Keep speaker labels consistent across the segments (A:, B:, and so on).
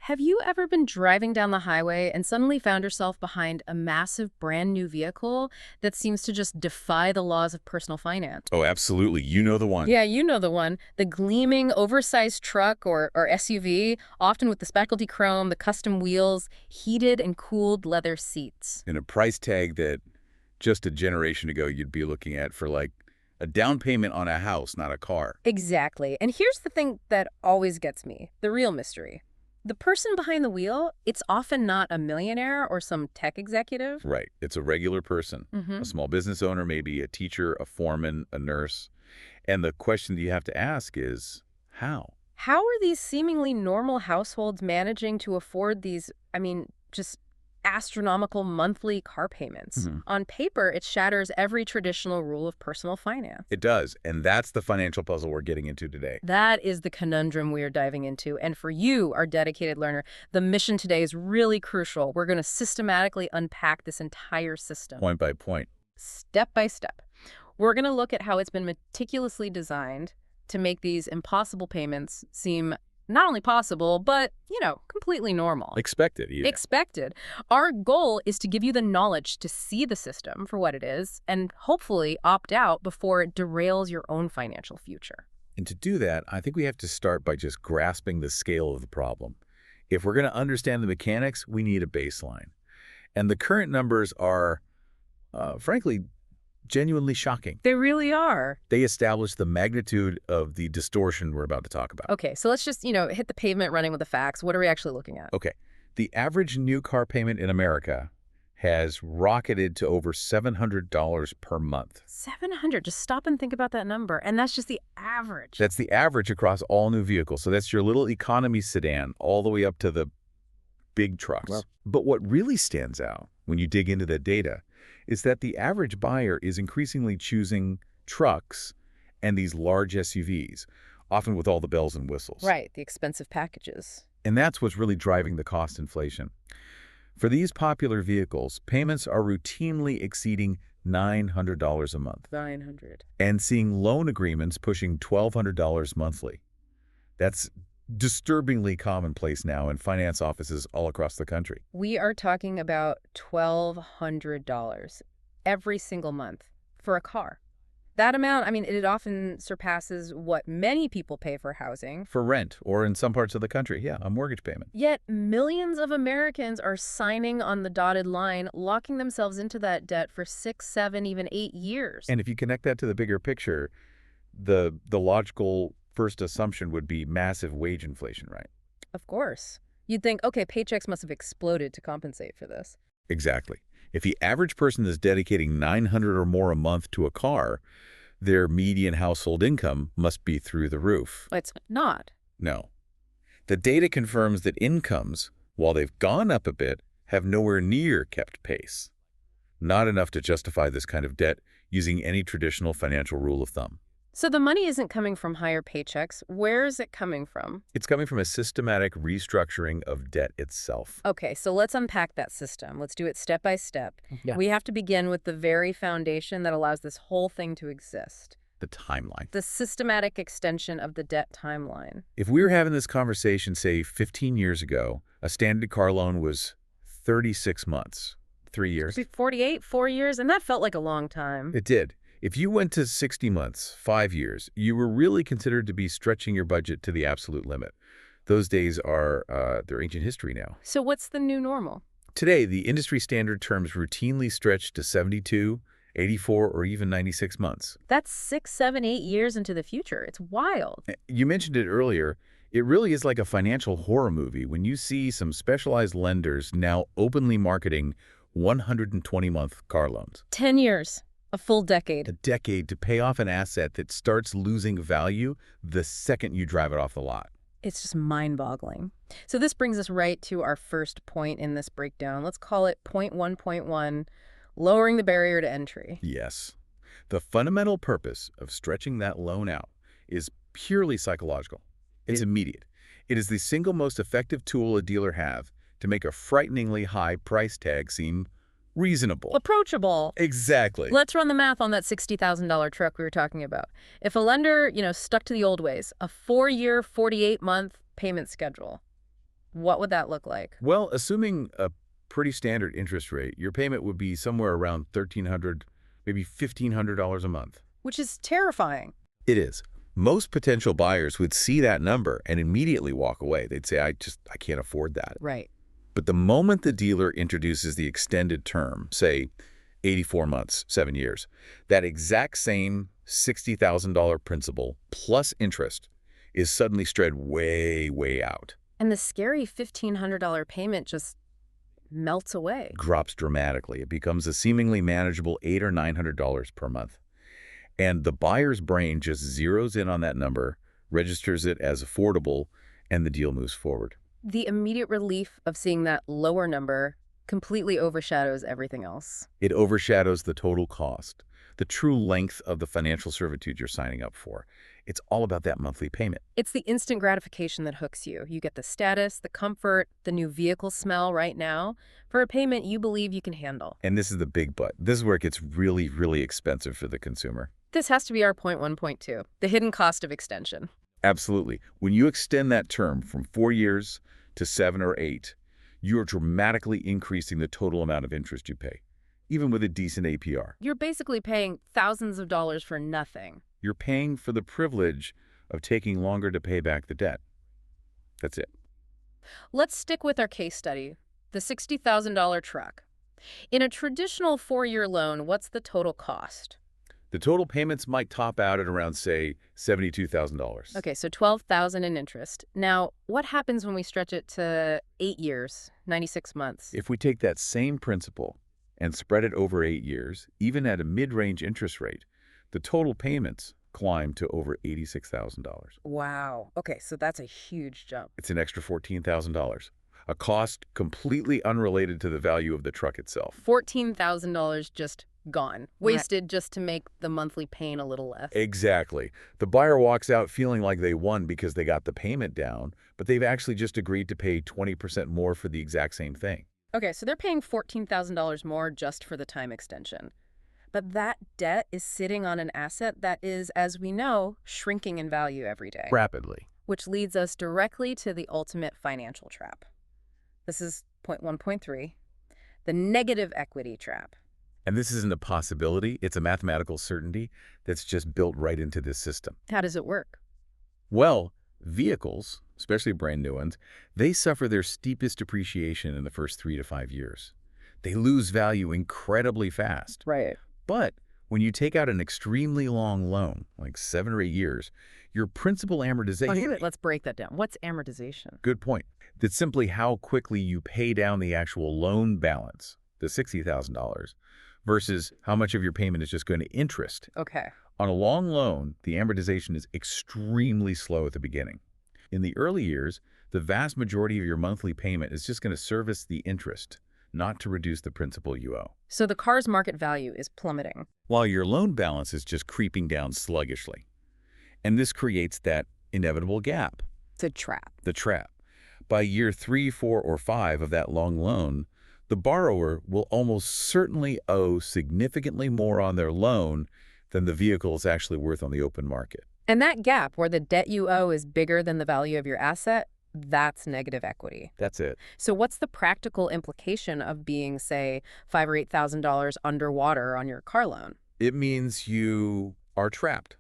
A: Have you ever been driving down the highway and suddenly found yourself behind a massive brand new vehicle that seems to just defy the laws of personal finance?
B: Oh, absolutely. You know the one.
A: Yeah, you know the one. The gleaming, oversized truck or SUV, often with the specialty chrome, the custom wheels, heated and cooled leather seats.
B: And a price tag that just a generation ago you'd be looking at for like a down payment on a house, not a car.
A: Exactly. And here's the thing that always gets me, the real mystery. The person behind the wheel, it's often not a millionaire or some tech executive.
B: Right. It's a regular person, a small business owner, maybe a teacher, a foreman, a nurse. And the question that you have to ask is, how?
A: How are these seemingly normal households managing to afford these, just astronomical monthly car payments? On paper, it shatters every traditional rule of personal finance.
B: It does. And that's the financial puzzle we're getting into today.
A: That is the conundrum we are diving into. And for you, our dedicated learner, the mission today is really crucial. We're going to systematically unpack this entire system.
B: Point by point.
A: Step by step. We're going to look at how it's been meticulously designed to make these impossible payments seem not only possible, but, completely normal.
B: Expected, even.
A: Expected. Our goal is to give you the knowledge to see the system for what it is and hopefully opt out before it derails your own financial future.
B: And to do that, I think we have to start by just grasping the scale of the problem. If we're going to understand the mechanics, we need a baseline. And the current numbers are, frankly, genuinely shocking.
A: They really are.
B: They establish the magnitude of the distortion we're about to talk about.
A: Okay, so let's just, hit the pavement running with the facts. What are we actually looking at?
B: Okay. The average new car payment in America has rocketed to over $700 per month.
A: 700. Just stop and think about that number. And that's just the average.
B: That's the average across all new vehicles. So that's your little economy sedan all the way up to the big trucks.
A: Well,
B: but what really stands out when you dig into the data is that the average buyer is increasingly choosing trucks and these large SUVs, often with all the bells and whistles.
A: right, the expensive packages.
B: And that's what's really driving the cost inflation. For these popular vehicles, payments are routinely exceeding $900 a month
A: 900.
B: and seeing loan agreements pushing $1,200 monthly. That's disturbingly commonplace now in finance offices all across the country.
A: We are talking about $1,200 every single month for a car. That amount, it often surpasses what many people pay for housing.
B: For rent, or in some parts of the country, yeah, a mortgage payment.
A: Yet millions of Americans are signing on the dotted line, locking themselves into that debt for 6, 7, even 8 years.
B: And if you connect that to the bigger picture, the logical first assumption would be massive wage inflation, right?
A: Of course. You'd think, okay, paychecks must have exploded to compensate for this.
B: Exactly. If the average person is dedicating $900 or more a month to a car, their median household income must be through the roof.
A: It's not.
B: No. The data confirms that incomes, while they've gone up a bit, have nowhere near kept pace. Not enough to justify this kind of debt using any traditional financial rule of thumb.
A: So the money isn't coming from higher paychecks. Where is it coming from?
B: It's coming from a systematic restructuring of debt itself.
A: Okay, so let's unpack that system. Let's do it step by step.
B: Yeah.
A: We have to begin with the very foundation that allows this whole thing to exist.
B: The timeline.
A: The systematic extension of the debt timeline.
B: If we were having this conversation, say, 15 years ago, a standard car loan was 36 months, 3 years.
A: 48, 4 years, and that felt like a long time.
B: It did. If you went to 60 months, 5 years, you were really considered to be stretching your budget to the absolute limit. Those days are they're ancient history now.
A: So what's the new normal?
B: Today, the industry standard terms routinely stretch to 72, 84, or even 96 months.
A: That's 6, 7, 8 years into the future. It's wild.
B: You mentioned it earlier. It really is like a financial horror movie when you see some specialized lenders now openly marketing 120-month car loans.
A: 10 years. A full decade.
B: A decade to pay off an asset that starts losing value the second you drive it off the lot.
A: It's just mind-boggling. So this brings us right to our first point in this breakdown. Let's call it point 1.1, lowering the barrier to entry.
B: Yes. The fundamental purpose of stretching that loan out is purely psychological. It's immediate. It is the single most effective tool a dealer have to make a frighteningly high price tag seem reasonable.
A: Approachable.
B: Exactly.
A: Let's run the math on that $60,000 truck we were talking about. If a lender, stuck to the old ways, a 4-year, 48-month payment schedule, What would that look like?
B: Well, assuming a pretty standard interest rate, your payment would be somewhere around $1,300, maybe $1,500 a month.
A: Which is terrifying.
B: It is. Most potential buyers would see that number and immediately walk away. They'd say, I can't afford that.
A: Right.
B: But the moment the dealer introduces the extended term, say 84 months, 7 years, that exact same $60,000 principal plus interest is suddenly spread way, way out.
A: And the scary $1,500 payment just melts away.
B: Drops dramatically. It becomes a seemingly manageable $800 or $900 per month. And the buyer's brain just zeroes in on that number, registers it as affordable, and the deal moves forward.
A: The immediate relief of seeing that lower number completely overshadows everything else.
B: It overshadows the total cost, the true length of the financial servitude you're signing up for. It's all about that monthly payment.
A: It's the instant gratification that hooks you. You get the status, the comfort, the new vehicle smell right now for a payment you believe you can handle.
B: And this is the big but. This is where it gets really, really expensive for the consumer.
A: This has to be our point 1.2, the hidden cost of extension.
B: Absolutely. When you extend that term from 4 years to 7 or 8, you are dramatically increasing the total amount of interest you pay, even with a decent APR.
A: You're basically paying thousands of dollars for nothing.
B: You're paying for the privilege of taking longer to pay back the debt. That's it.
A: Let's stick with our case study, the $60,000 truck. In a traditional 4-year loan, what's the total cost?
B: The total payments might top out at around, say, $72,000.
A: Okay, so $12,000 in interest. Now, what happens when we stretch it to 8 years, 96 months?
B: If we take that same principal and spread it over 8 years, even at a mid-range interest rate, the total payments climb to over $86,000.
A: Wow. Okay, so that's a huge jump.
B: It's an extra $14,000, a cost completely unrelated to the value of the truck itself.
A: $14,000 just gone, wasted just to make the monthly pain a little less.
B: Exactly. The buyer walks out feeling like they won because they got the payment down, but they've actually just agreed to pay 20% more for the exact same thing.
A: Okay, so they're paying $14,000 more just for the time extension. But that debt is sitting on an asset that is, as we know, shrinking in value every day.
B: Rapidly.
A: Which leads us directly to the ultimate financial trap. This is point 1.3, the negative equity trap.
B: And this isn't a possibility, it's a mathematical certainty that's just built right into this system.
A: How does it work?
B: Well, vehicles, especially brand new ones, they suffer their steepest depreciation in the first 3 to 5 years. They lose value incredibly fast.
A: Right.
B: But when you take out an extremely long loan, like 7 or 8 years, your principal amortization...
A: Let's break that down. What's amortization?
B: Good point. That's simply how quickly you pay down the actual loan balance, the $60,000, versus how much of your payment is just going to interest.
A: Okay.
B: On a long loan, the amortization is extremely slow at the beginning. In the early years, the vast majority of your monthly payment is just going to service the interest, not to reduce the principal you owe.
A: So the car's market value is plummeting,
B: while your loan balance is just creeping down sluggishly. And this creates that inevitable gap.
A: It's a trap.
B: The trap. By year 3, 4, or 5 of that long loan, the borrower will almost certainly owe significantly more on their loan than the vehicle is actually worth on the open market.
A: And that gap where the debt you owe is bigger than the value of your asset, that's negative equity.
B: That's it.
A: So what's the practical implication of being, say, $5,000 or $8,000 underwater on your car loan?
B: It means you are trapped.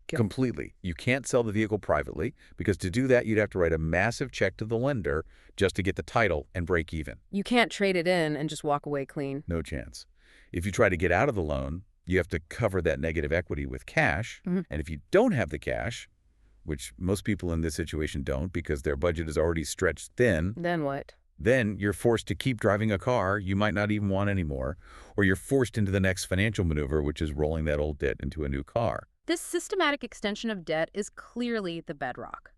B: Completely. You can't sell the vehicle privately because to do that, you'd have to write a massive check to the lender just to get the title and break even.
A: You can't trade it in and just walk away clean.
B: No chance. If you try to get out of the loan, you have to cover that negative equity with cash. And if you don't have the cash, which most people in this situation don't because their budget is already stretched thin.
A: Then what?
B: Then you're forced to keep driving a car you might not even want anymore, or you're forced into the next financial maneuver, which is rolling that old debt into a new car.
A: This systematic extension of debt is clearly the bedrock.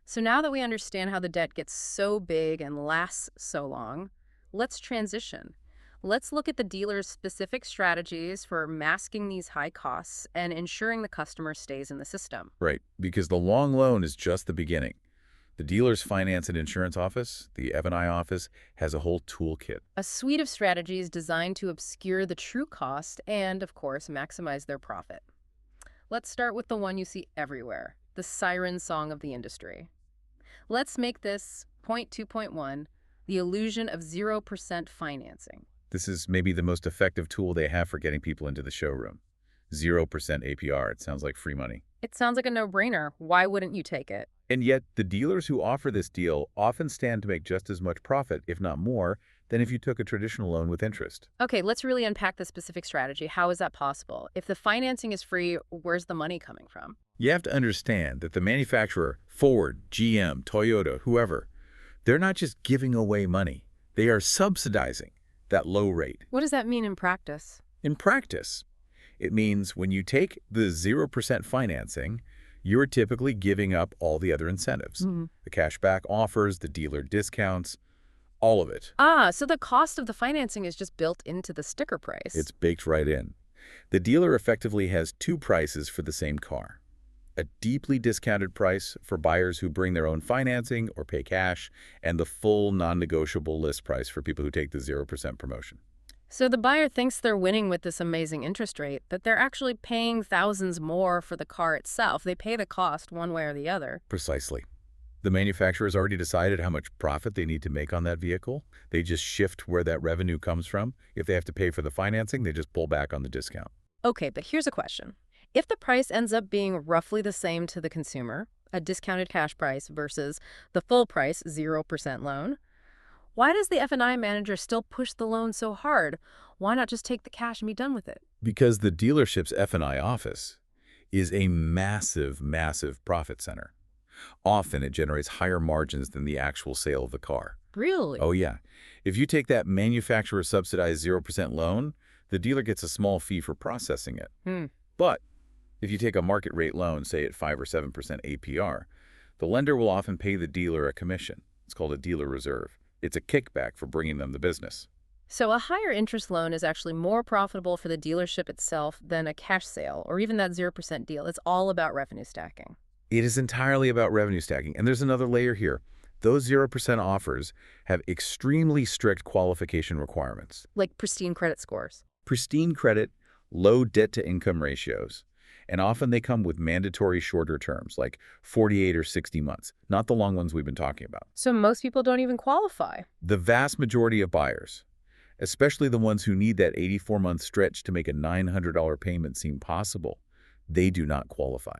A: So now that we understand how the debt gets so big and lasts so long, let's transition. Let's look at the dealer's specific strategies for masking these high costs and ensuring the customer stays in the system.
B: Right, because the long loan is just the beginning. The dealer's finance and insurance office, the F&I office, has a whole toolkit.
A: A suite of strategies designed to obscure the true cost and, of course, maximize their profit. Let's start with the one you see everywhere, the siren song of the industry. Let's make this point 2.1, the illusion of 0% financing.
B: This is maybe the most effective tool they have for getting people into the showroom. 0% APR. It sounds like free money.
A: It sounds like a no-brainer. Why wouldn't you take it?
B: And yet, the dealers who offer this deal often stand to make just as much profit, if not more, than if you took a traditional loan with interest.
A: Okay, let's really unpack the specific strategy. How is that possible? If the financing is free, where's the money coming from?
B: You have to understand that the manufacturer, Ford, GM, Toyota, whoever, they're not just giving away money. They are subsidizing that low rate.
A: What does that mean in practice?
B: In practice, it means when you take the 0% financing, you're typically giving up all the other incentives. The cashback offers, the dealer discounts, all of it.
A: So the cost of the financing is just built into the sticker price.
B: It's baked right in. The dealer effectively has two prices for the same car. A deeply discounted price for buyers who bring their own financing or pay cash, and the full non-negotiable list price for people who take the 0% promotion.
A: So the buyer thinks they're winning with this amazing interest rate, but they're actually paying thousands more for the car itself. They pay the cost one way or the other.
B: Precisely. The manufacturer has already decided how much profit they need to make on that vehicle. They just shift where that revenue comes from. If they have to pay for the financing, they just pull back on the discount.
A: Okay, but here's a question. If the price ends up being roughly the same to the consumer, a discounted cash price versus the full price 0% loan, why does the F&I manager still push the loan so hard? Why not just take the cash and be done with it?
B: Because the dealership's F&I office is a massive, massive profit center. Often it generates higher margins than the actual sale of the car.
A: Really?
B: Oh yeah. If you take that manufacturer-subsidized 0% loan, the dealer gets a small fee for processing it. But if you take a market rate loan, say at 5 or 7% APR, the lender will often pay the dealer a commission. It's called a dealer reserve. It's a kickback for bringing them the business.
A: So a higher interest loan is actually more profitable for the dealership itself than a cash sale or even that 0% deal. It's all about revenue stacking.
B: It is entirely about revenue stacking. And there's another layer here. Those 0% offers have extremely strict qualification requirements.
A: Like pristine credit scores.
B: Pristine credit, low debt-to-income ratios. And often they come with mandatory shorter terms, like 48 or 60 months, not the long ones we've been talking about.
A: So most people don't even qualify.
B: The vast majority of buyers, especially the ones who need that 84-month stretch to make a $900 payment seem possible, they do not qualify.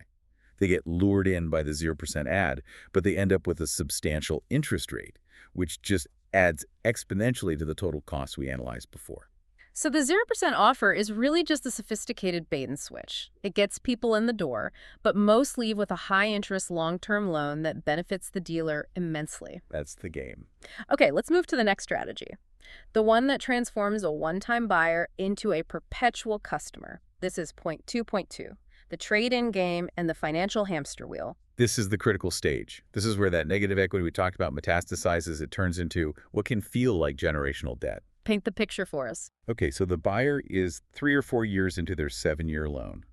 B: They get lured in by the 0% ad, but they end up with a substantial interest rate, which just adds exponentially to the total cost we analyzed before.
A: So the 0% offer is really just a sophisticated bait and switch. It gets people in the door, but most leave with a high-interest long-term loan that benefits the dealer immensely.
B: That's the game.
A: Okay, let's move to the next strategy. The one that transforms a one-time buyer into a perpetual customer. This is point 2.2. The trade-in game and the financial hamster wheel.
B: This is the critical stage. This is where that negative equity we talked about metastasizes. It turns into what can feel like generational debt.
A: Paint the picture for us.
B: Okay, so the buyer is 3 or 4 years into their 7-year loan.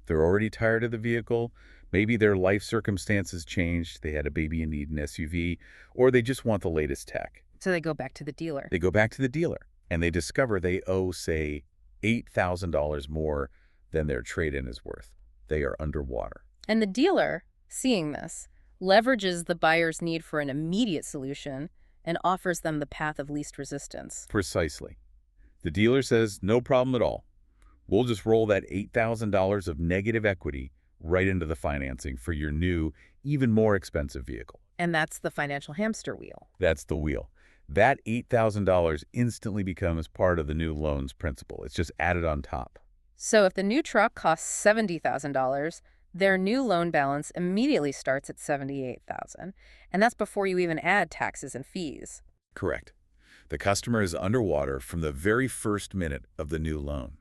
B: They're already tired of the vehicle. Maybe their life circumstances changed. They had a baby and need an SUV, or they just want the latest tech.
A: So they go back to the dealer.
B: They go back to the dealer, and they discover they owe, say, $8,000 more than their trade-in is worth. They are underwater.
A: And the dealer, seeing this, leverages the buyer's need for an immediate solution and offers them the path of least resistance.
B: Precisely. The dealer says, no problem at all. We'll just roll that $8,000 of negative equity right into the financing for your new, even more expensive vehicle.
A: And that's the financial hamster wheel.
B: That's the wheel. That $8,000 instantly becomes part of the new loan's principal. It's just added on top.
A: So if the new truck costs $70,000, their new loan balance immediately starts at $78,000, and that's before you even add taxes and fees.
B: Correct. The customer is underwater from the very first minute of the new loan.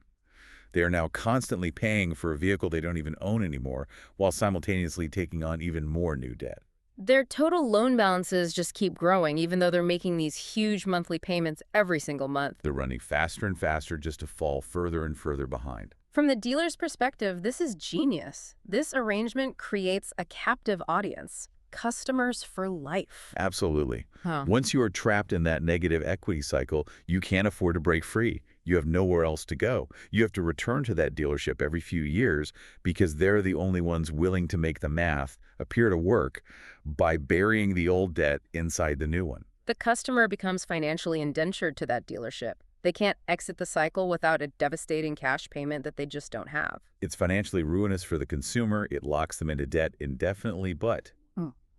B: They are now constantly paying for a vehicle they don't even own anymore, while simultaneously taking on even more new debt.
A: Their total loan balances just keep growing, even though they're making these huge monthly payments every single month.
B: They're running faster and faster just to fall further and further behind.
A: From the dealer's perspective, this is genius. This arrangement creates a captive audience. Customers for life.
B: Absolutely. Once you are trapped in that negative equity cycle, you can't afford to break free. You have nowhere else to go. You have to return to that dealership every few years because they're the only ones willing to make the math appear to work by burying the old debt inside the new one.
A: The customer becomes financially indentured to that dealership. They can't exit the cycle without a devastating cash payment that they just don't have.
B: It's financially ruinous for the consumer. It locks them into debt indefinitely, but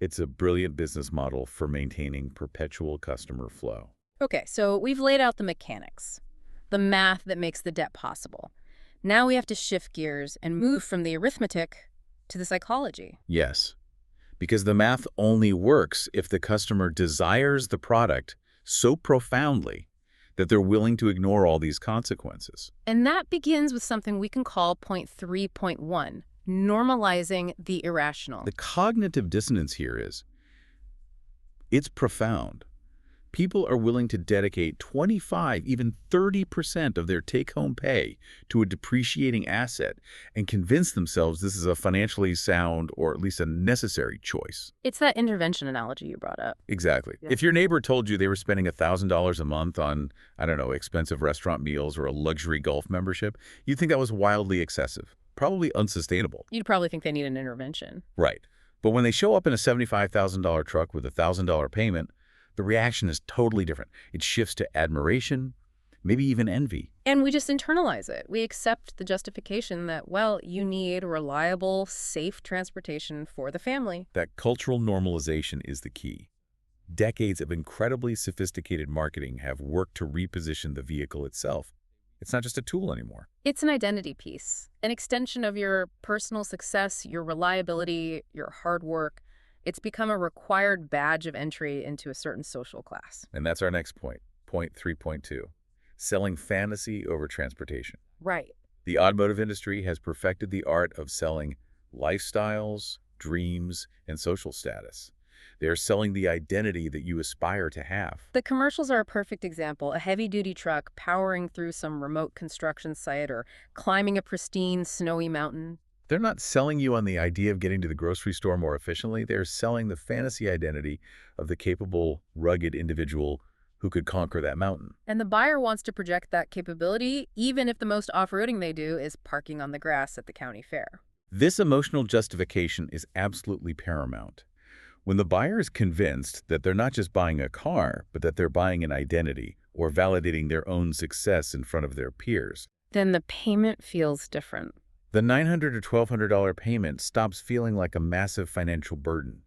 B: it's a brilliant business model for maintaining perpetual customer flow.
A: Okay, so we've laid out the mechanics, the math that makes the debt possible. Now we have to shift gears and move from the arithmetic to the psychology.
B: Yes, because the math only works if the customer desires the product so profoundly that they're willing to ignore all these consequences.
A: And that begins with something we can call point 3.1, normalizing the irrational.
B: The cognitive dissonance here is, it's profound. People are willing to dedicate 25, even 30% of their take-home pay to a depreciating asset and convince themselves this is a financially sound or at least a necessary choice.
A: It's that intervention analogy you brought up.
B: Exactly.
A: Yeah.
B: If your neighbor told you they were spending $1,000 a month on, I don't know, expensive restaurant meals or a luxury golf membership, you'd think that was wildly excessive, probably unsustainable.
A: You'd probably think they need an intervention.
B: Right. But when they show up in a $75,000 truck with a $1,000 payment, the reaction is totally different. It shifts to admiration, maybe even envy.
A: And we just internalize it. We accept the justification that, well, you need reliable, safe transportation for the family.
B: That cultural normalization is the key. Decades of incredibly sophisticated marketing have worked to reposition the vehicle itself. It's not just a tool anymore.
A: It's an identity piece, an extension of your personal success, your reliability, your hard work. It's become a required badge of entry into a certain social class.
B: And that's our next point, point 3.2, selling fantasy over transportation.
A: Right.
B: The automotive industry has perfected the art of selling lifestyles, dreams, and social status. They are selling the identity that you aspire to have.
A: The commercials are a perfect example. A heavy-duty truck powering through some remote construction site or climbing a pristine, snowy mountain.
B: They're not selling you on the idea of getting to the grocery store more efficiently. They're selling the fantasy identity of the capable, rugged individual who could conquer that mountain.
A: And the buyer wants to project that capability, even if the most off-roading they do is parking on the grass at the county fair.
B: This emotional justification is absolutely paramount. When the buyer is convinced that they're not just buying a car, but that they're buying an identity or validating their own success in front of their peers,
A: then the payment feels different.
B: the $900 or $1,200 payment stops feeling like a massive financial burden.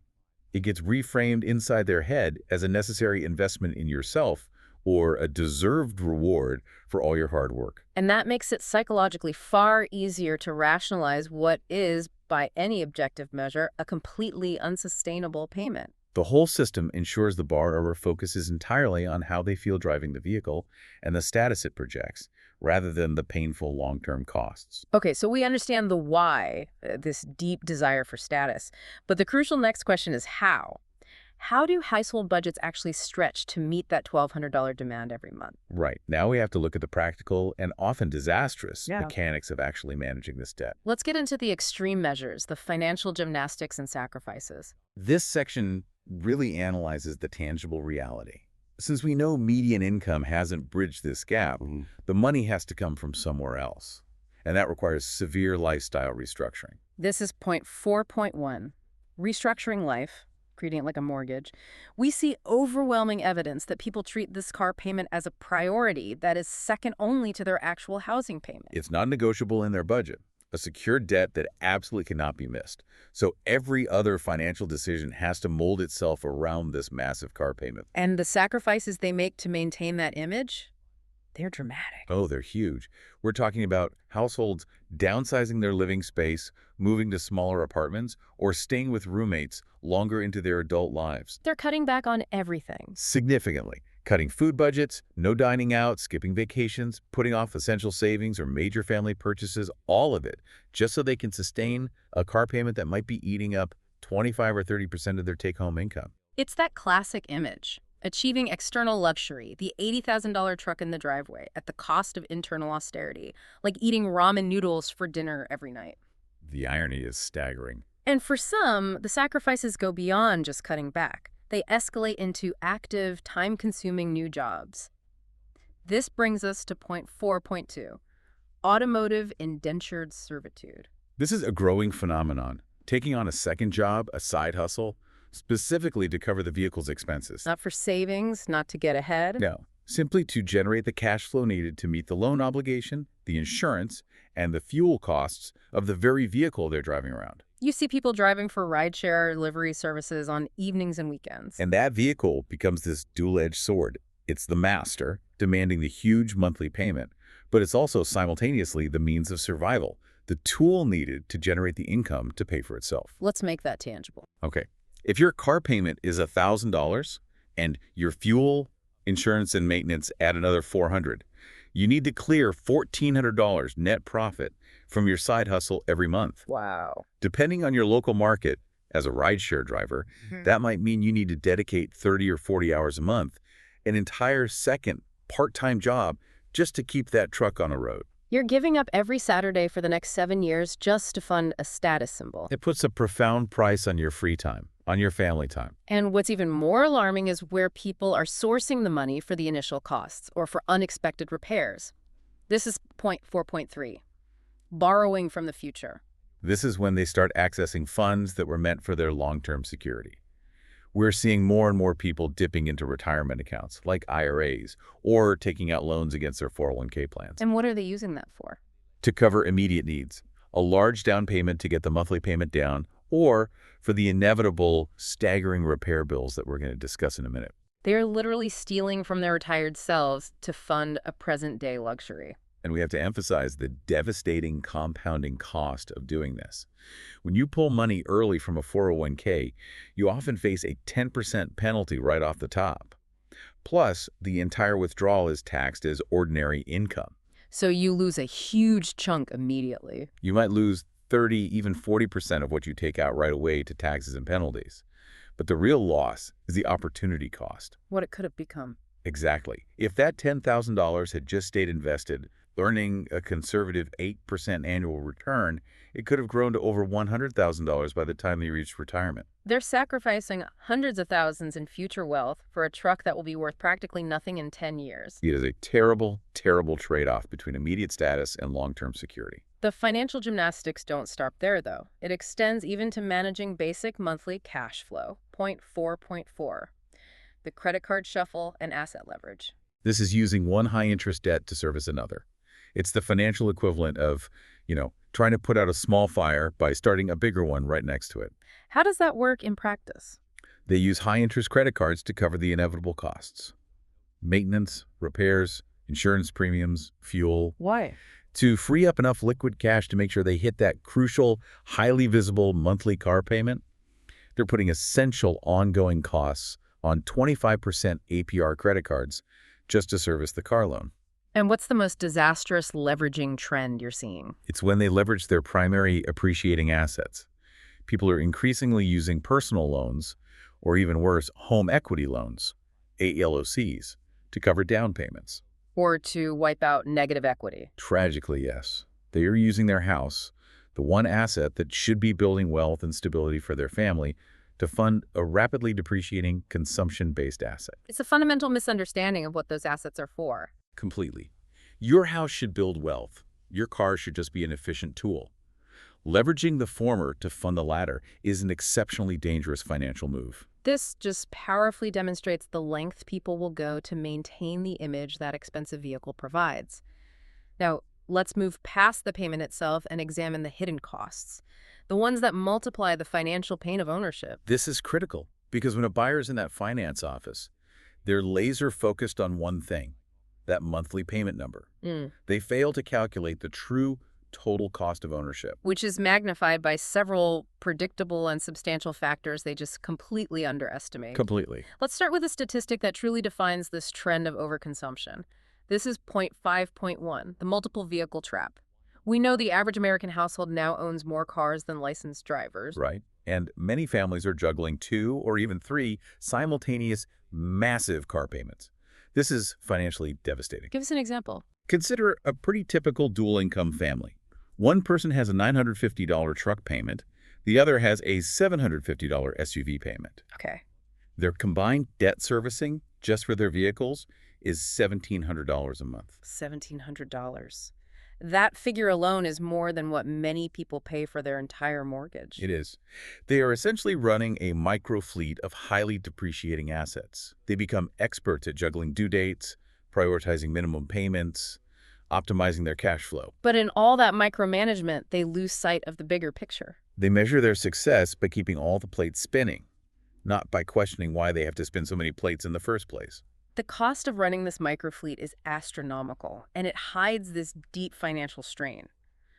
B: It gets reframed inside their head as a necessary investment in yourself or a deserved reward for all your hard work.
A: And that makes it psychologically far easier to rationalize what is, by any objective measure, a completely unsustainable payment.
B: The whole system ensures the borrower focuses entirely on how they feel driving the vehicle and the status it projects, rather than the painful long-term costs.
A: Okay, so we understand the why, this deep desire for status. But the crucial next question is how? How do household budgets actually stretch to meet that $1,200 demand every month?
B: Right. Now we have to look at the practical and often disastrous
A: Yeah.
B: mechanics of actually managing this debt.
A: Let's get into the extreme measures, the financial gymnastics and sacrifices.
B: This section really analyzes the tangible reality. Since we know median income hasn't bridged this gap, the money has to come from somewhere else. And that requires severe lifestyle restructuring.
A: This is point 4.1, restructuring life, treating it like a mortgage. We see overwhelming evidence that people treat this car payment as a priority that is second only to their actual housing payment.
B: It's not negotiable in their budget, a secure debt that absolutely cannot be missed. So every other financial decision has to mold itself around this massive car payment.
A: And the sacrifices they make to maintain that image, they're dramatic.
B: Oh, they're huge. We're talking about households downsizing their living space, moving to smaller apartments, or staying with roommates longer into their adult lives.
A: They're cutting back on everything.
B: Significantly. Cutting food budgets, no dining out, skipping vacations, putting off essential savings or major family purchases, all of it, just so they can sustain a car payment that might be eating up 25 or 30% of their take-home income.
A: It's that classic image. Achieving external luxury, the $80,000 truck in the driveway, at the cost of internal austerity, like eating ramen noodles for dinner every night.
B: The irony is staggering.
A: And for some, the sacrifices go beyond just cutting back. They escalate into active, time-consuming new jobs. This brings us to point 4.2, automotive indentured servitude.
B: This is a growing phenomenon, taking on a second job, a side hustle, specifically to cover the vehicle's expenses.
A: Not for savings, not to get ahead.
B: No, simply to generate the cash flow needed to meet the loan obligation, the insurance, and the fuel costs of the very vehicle they're driving around.
A: You see people driving for rideshare livery services on evenings and weekends.
B: And that vehicle becomes this dual-edged sword. It's the master, demanding the huge monthly payment, but it's also simultaneously the means of survival, the tool needed to generate the income to pay for itself.
A: Let's make that tangible.
B: Okay, if your car payment is $1,000 and your fuel, insurance, and maintenance add another $400, you need to clear $1,400 net profit from your side hustle every month.
A: Wow.
B: Depending on your local market, as a rideshare driver, that might mean you need to dedicate 30 or 40 hours a month, an entire second part-time job just to keep that truck on the road.
A: You're giving up every Saturday for the next 7 years just to fund a status symbol.
B: It puts a profound price on your free time, on your family time.
A: And what's even more alarming is where people are sourcing the money for the initial costs or for unexpected repairs. This is point 4.3, borrowing from the future.
B: This is when they start accessing funds that were meant for their long-term security. We're seeing more and more people dipping into retirement accounts, like IRAs, or taking out loans against their 401k plans.
A: And what are they using that for?
B: To cover immediate needs, a large down payment to get the monthly payment down, or for the inevitable staggering repair bills that we're going to discuss in a minute.
A: They're literally stealing from their retired selves to fund a present-day luxury.
B: And we have to emphasize the devastating compounding cost of doing this. When you pull money early from a 401k, you often face a 10% penalty right off the top. Plus, the entire withdrawal is taxed as ordinary income.
A: So you lose a huge chunk immediately.
B: You might lose 30, even 40% of what you take out right away to taxes and penalties. But the real loss is the opportunity cost.
A: What it could have become.
B: Exactly. If that $10,000 had just stayed invested, earning a conservative 8% annual return, it could have grown to over $100,000 by the time they reached retirement.
A: They're sacrificing hundreds of thousands in future wealth for a truck that will be worth practically nothing in 10 years.
B: It is a terrible, terrible trade-off between immediate status and long-term security.
A: The financial gymnastics don't stop there, though. It extends even to managing basic monthly cash flow. Point 4.4, the credit card shuffle and asset leverage.
B: This is using one high-interest debt to service another. It's the financial equivalent of, trying to put out a small fire by starting a bigger one right next to it.
A: How does that work in practice?
B: They use high-interest credit cards to cover the inevitable costs. Maintenance, repairs, insurance premiums, fuel.
A: Why?
B: To free up enough liquid cash to make sure they hit that crucial, highly visible monthly car payment, they're putting essential ongoing costs on 25% APR credit cards just to service the car loan.
A: And what's the most disastrous leveraging trend you're seeing?
B: It's when they leverage their primary appreciating assets. People are increasingly using personal loans, or even worse, home equity loans, ALOCs, to cover down payments.
A: Or to wipe out negative equity.
B: Tragically, yes. They are using their house, the one asset that should be building wealth and stability for their family, to fund a rapidly depreciating consumption-based asset.
A: It's a fundamental misunderstanding of what those assets are for.
B: Completely. Your house should build wealth. Your car should just be an efficient tool. Leveraging the former to fund the latter is an exceptionally dangerous financial move.
A: This just powerfully demonstrates the length people will go to maintain the image that expensive vehicle provides. Now, let's move past the payment itself and examine the hidden costs, the ones that multiply the financial pain of ownership.
B: This is critical because when a buyer is in that finance office, they're laser focused on one thing, that monthly payment number. They fail to calculate the true total cost of ownership,
A: which is magnified by several predictable and substantial factors they just completely underestimate.
B: Completely.
A: Let's start with a statistic that truly defines this trend of overconsumption. This is point 5.1, the multiple vehicle trap. We know the average American household now owns more cars than licensed drivers.
B: Right. And many families are juggling 2 or even 3 simultaneous massive car payments. This is financially devastating.
A: Give us an example.
B: Consider a pretty typical dual-income family. One person has a $950 truck payment. The other has a $750 SUV payment.
A: Okay.
B: Their combined debt servicing, just for their vehicles, is $1,700 a month.
A: $1,700. That figure alone is more than what many people pay for their entire mortgage.
B: It is. They are essentially running a micro fleet of highly depreciating assets. They become experts at juggling due dates, prioritizing minimum payments, optimizing their cash flow.
A: But in all that micromanagement, they lose sight of the bigger picture.
B: They measure their success by keeping all the plates spinning, not by questioning why they have to spin so many plates in the first place.
A: The cost of running this microfleet is astronomical, and it hides this deep financial strain,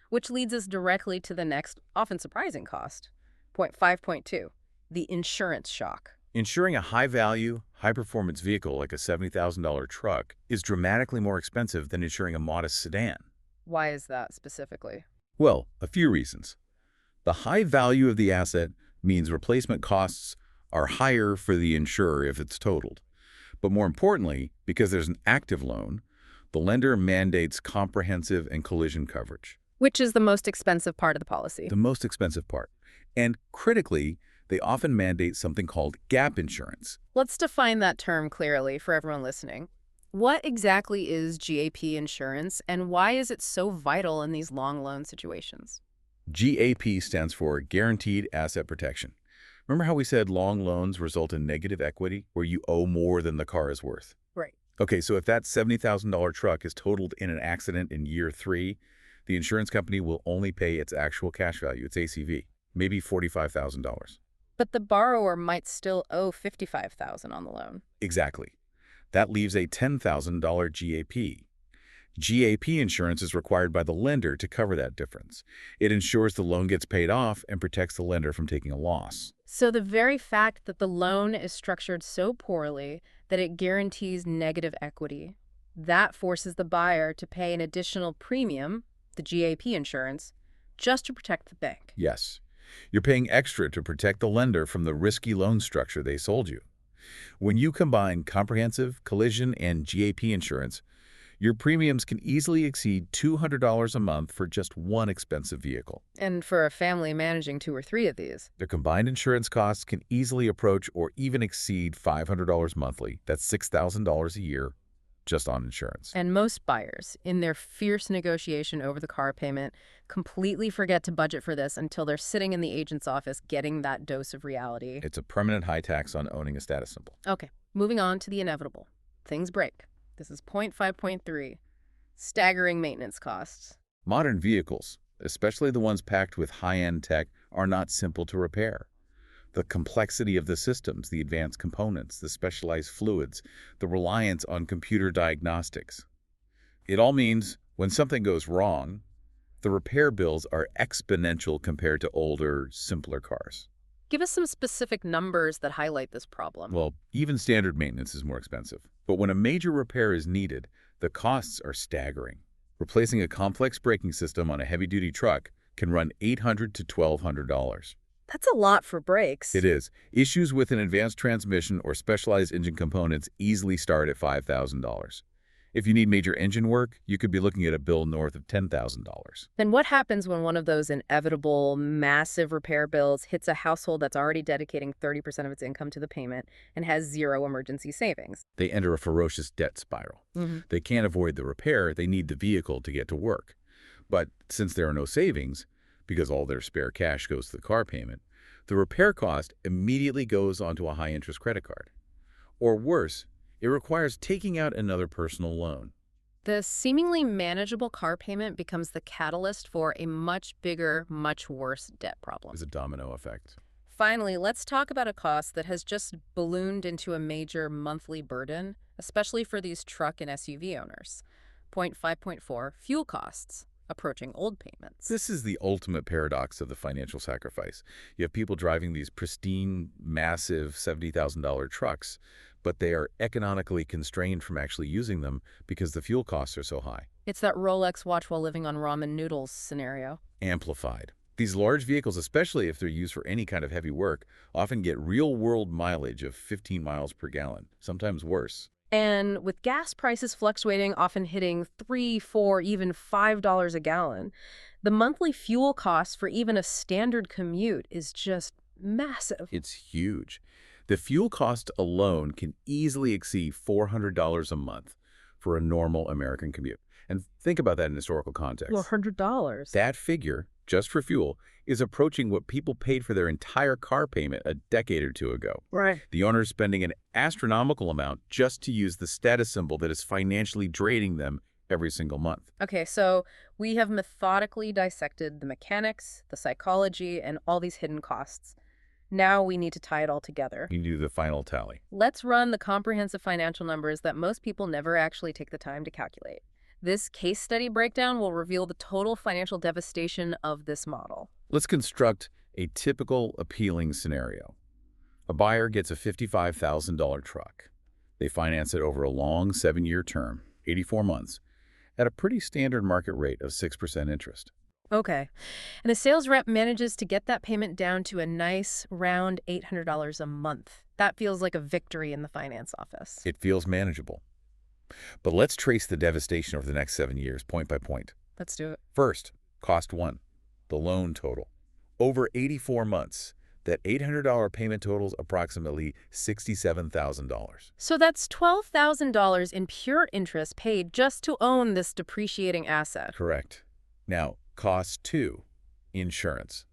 A: which leads us directly to the next, often surprising cost. Point 5.2, the insurance shock.
B: Insuring a high-value, high-performance vehicle like a $70,000 truck is dramatically more expensive than insuring a modest sedan.
A: Why is that specifically?
B: Well, a few reasons. The high value of the asset means replacement costs are higher for the insurer if it's totaled. But more importantly, because there's an active loan, the lender mandates comprehensive and collision coverage.
A: Which is the most expensive part of the policy.
B: The most expensive part. And critically, they often mandate something called gap insurance.
A: Let's define that term clearly for everyone listening. What exactly is GAP insurance, and why is it so vital in these long loan situations?
B: GAP stands for Guaranteed Asset Protection. Remember how we said long loans result in negative equity, where you owe more than the car is worth?
A: Right.
B: Okay, so if that $70,000 truck is totaled in an accident in year 3, the insurance company will only pay its actual cash value, its ACV, maybe $45,000.
A: But the borrower might still owe $55,000 on the loan.
B: Exactly. That leaves a $10,000 GAP. GAP insurance is required by the lender to cover that difference. It ensures the loan gets paid off and protects the lender from taking a loss.
A: So the very fact that the loan is structured so poorly that it guarantees negative equity, that forces the buyer to pay an additional premium, the GAP insurance, just to protect the bank.
B: Yes. You're paying extra to protect the lender from the risky loan structure they sold you. When you combine comprehensive, collision, and GAP insurance, your premiums can easily exceed $200 a month for just one expensive vehicle.
A: And for a family managing 2 or 3 of these.
B: Their combined insurance costs can easily approach or even exceed $500 monthly. That's $6,000 a year just on insurance.
A: And most buyers, in their fierce negotiation over the car payment, completely forget to budget for this until they're sitting in the agent's office getting that dose of reality.
B: It's a permanent high tax on owning a status symbol.
A: Okay, moving on to the inevitable. Things break. This is point 5.3, staggering maintenance costs.
B: Modern vehicles, especially the ones packed with high-end tech, are not simple to repair. The complexity of the systems, the advanced components, the specialized fluids, the reliance on computer diagnostics. It all means when something goes wrong, the repair bills are exponential compared to older, simpler cars.
A: Give us some specific numbers that highlight this problem.
B: Well, even standard maintenance is more expensive. But when a major repair is needed, the costs are staggering. Replacing a complex braking system on a heavy-duty truck can run $800 to $1,200.
A: That's a lot for brakes.
B: It is. Issues with an advanced transmission or specialized engine components easily start at $5,000. If you need major engine work, you could be looking at a bill north of $10,000.
A: Then what happens when one of those inevitable, massive repair bills hits a household that's already dedicating 30% of its income to the payment and has zero emergency savings?
B: They enter a ferocious debt spiral. They can't avoid the repair, they need the vehicle to get to work. But since there are no savings, because all their spare cash goes to the car payment, the repair cost immediately goes onto a high-interest credit card. Or worse, it requires taking out another personal loan.
A: The seemingly manageable car payment becomes the catalyst for a much bigger, much worse debt problem.
B: It's a domino effect.
A: Finally, let's talk about a cost that has just ballooned into a major monthly burden, especially for these truck and SUV owners. Point 5.4, fuel costs, approaching old payments.
B: This is the ultimate paradox of the financial sacrifice. You have people driving these pristine, massive $70,000 trucks, but they are economically constrained from actually using them because the fuel costs are so high.
A: It's that Rolex watch while living on ramen noodles scenario.
B: Amplified. These large vehicles, especially if they're used for any kind of heavy work, often get real-world mileage of 15 miles per gallon, sometimes worse.
A: And with gas prices fluctuating, often hitting $3, $4, even $5 a gallon, the monthly fuel cost for even a standard commute is just massive.
B: It's huge. The fuel cost alone can easily exceed $400 a month for a normal American commute. And think about that in historical context.
A: $400.
B: That figure, just for fuel, is approaching what people paid for their entire car payment a decade or two ago.
A: Right.
B: The owner is spending an astronomical amount just to use the status symbol that is financially draining them every single month.
A: Okay, so we have methodically dissected the mechanics, the psychology, and all these hidden costs. Now we need to tie it all together.
B: You do the final tally.
A: Let's run the comprehensive financial numbers that most people never actually take the time to calculate. This case study breakdown will reveal the total financial devastation of this model.
B: Let's construct a typical appealing scenario. A buyer gets a $55,000 truck. They finance it over a long 7-year term, 84 months, at a pretty standard market rate of 6% interest.
A: Okay. And the sales rep manages to get that payment down to a nice, round $800 a month. That feels like a victory in the finance office.
B: It feels manageable. But let's trace the devastation over the next 7 years, point by point.
A: Let's do it.
B: First, cost one, the loan total. Over 84 months, that $800 payment totals approximately $67,000.
A: So that's $12,000 in pure interest paid just to own this depreciating asset.
B: Correct. Now, cost two, insurance.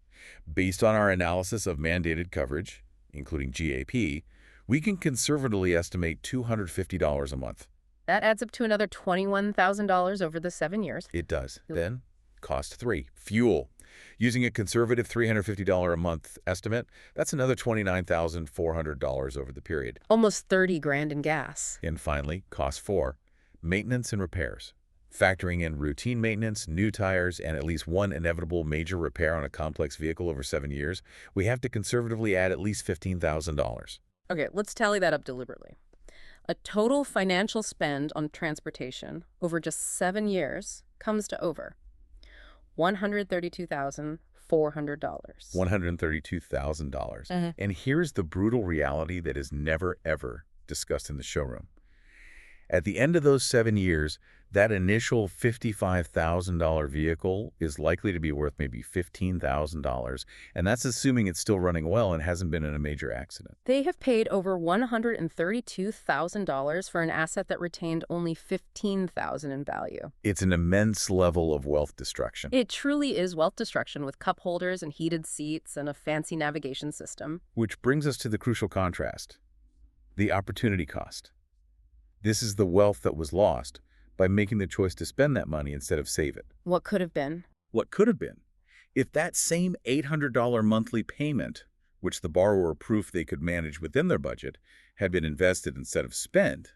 B: Based on our analysis of mandated coverage, including GAP, we can conservatively estimate $250 a month.
A: That adds up to another $21,000 over the 7 years.
B: It does. Then, cost three, fuel. Using a conservative $350 a month estimate, that's another $29,400 over the period.
A: Almost 30 grand in gas.
B: And finally, cost four, maintenance and repairs. Factoring in routine maintenance, new tires, and at least one inevitable major repair on a complex vehicle over 7 years, we have to conservatively add at least $15,000.
A: Okay, let's tally that up deliberately. A total financial spend on transportation over just 7 years comes to over $132,400.
B: $132,000. And here's the brutal reality that is never, ever discussed in the showroom. At the end of those 7 years, that initial $55,000 vehicle is likely to be worth maybe $15,000, and that's assuming it's still running well and hasn't been in a major accident.
A: They have paid over $132,000 for an asset that retained only $15,000 in value.
B: It's an immense level of wealth destruction.
A: It truly is wealth destruction with cup holders and heated seats and a fancy navigation system.
B: Which brings us to the crucial contrast, the opportunity cost. This is the wealth that was lost by making the choice to spend that money instead of save it.
A: What could have been?
B: What could have been? If that same $800 monthly payment, which the borrower proved they could manage within their budget, had been invested instead of spent,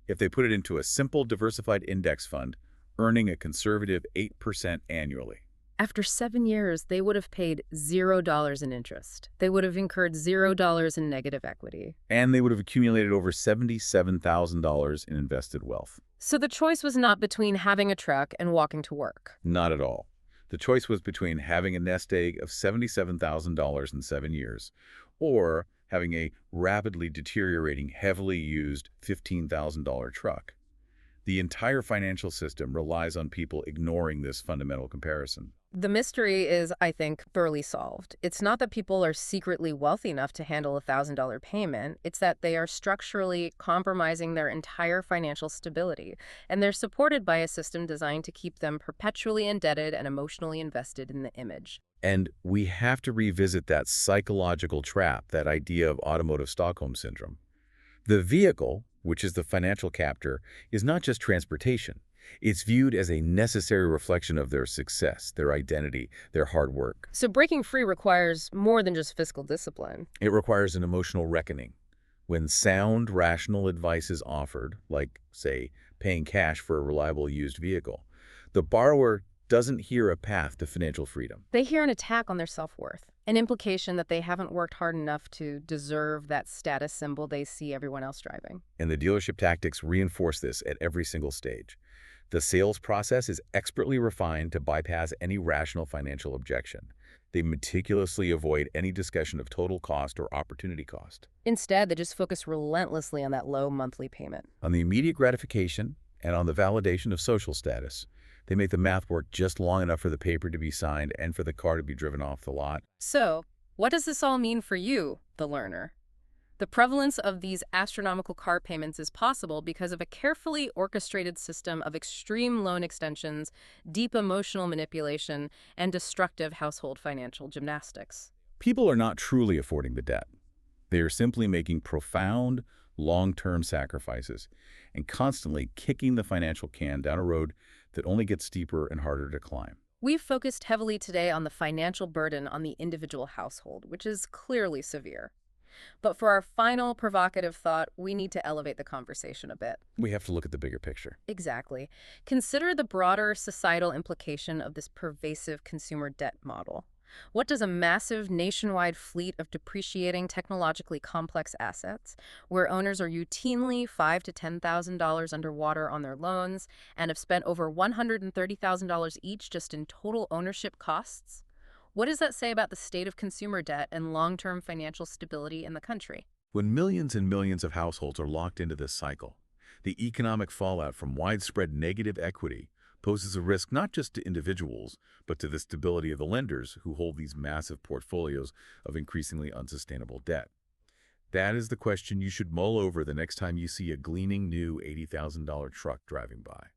B: if they put it into a simple diversified index fund, earning a conservative 8% annually.
A: After 7 years, they would have paid $0 in interest. They would have incurred $0 in negative equity.
B: And they would have accumulated over $77,000 in invested wealth.
A: So the choice was not between having a truck and walking to work.
B: Not at all. The choice was between having a nest egg of $77,000 in 7 years or having a rapidly deteriorating, heavily used $15,000 truck. The entire financial system relies on people ignoring this fundamental comparison.
A: The mystery is, I think, thoroughly solved. It's not that people are secretly wealthy enough to handle a $1,000 payment. It's that they are structurally compromising their entire financial stability, and they're supported by a system designed to keep them perpetually indebted and emotionally invested in the image.
B: And we have to revisit that psychological trap, that idea of automotive Stockholm syndrome. The vehicle, which is the financial captor, is not just transportation. It's viewed as a necessary reflection of their success, their identity, their hard work.
A: So breaking free requires more than just fiscal discipline.
B: It requires an emotional reckoning. When sound, rational advice is offered, like, say, paying cash for a reliable used vehicle, the borrower doesn't hear a path to financial freedom.
A: They hear an attack on their self-worth, an implication that they haven't worked hard enough to deserve that status symbol they see everyone else driving.
B: And the dealership tactics reinforce this at every single stage. The sales process is expertly refined to bypass any rational financial objection. They meticulously avoid any discussion of total cost or opportunity cost.
A: Instead, they just focus relentlessly on that low monthly payment.
B: On the immediate gratification and on the validation of social status. They make the math work just long enough for the paper to be signed and for the car to be driven off the lot.
A: So, what does this all mean for you, the learner? The prevalence of these astronomical car payments is possible because of a carefully orchestrated system of extreme loan extensions, deep emotional manipulation, and destructive household financial gymnastics.
B: People are not truly affording the debt. They are simply making profound, long-term sacrifices and constantly kicking the financial can down a road that only gets steeper and harder to climb.
A: We've focused heavily today on the financial burden on the individual household, which is clearly severe. But for our final provocative thought, we need to elevate the conversation a bit.
B: We have to look at the bigger picture.
A: Exactly. Consider the broader societal implication of this pervasive consumer debt model. What does a massive nationwide fleet of depreciating technologically complex assets, where owners are routinely $5,000 to $10,000 underwater on their loans and have spent over $130,000 each just in total ownership costs? What does that say about the state of consumer debt and long-term financial stability in the country?
B: When millions and millions of households are locked into this cycle, the economic fallout from widespread negative equity poses a risk not just to individuals, but to the stability of the lenders who hold these massive portfolios of increasingly unsustainable debt. That is the question you should mull over the next time you see a gleaming new $80,000 truck driving by.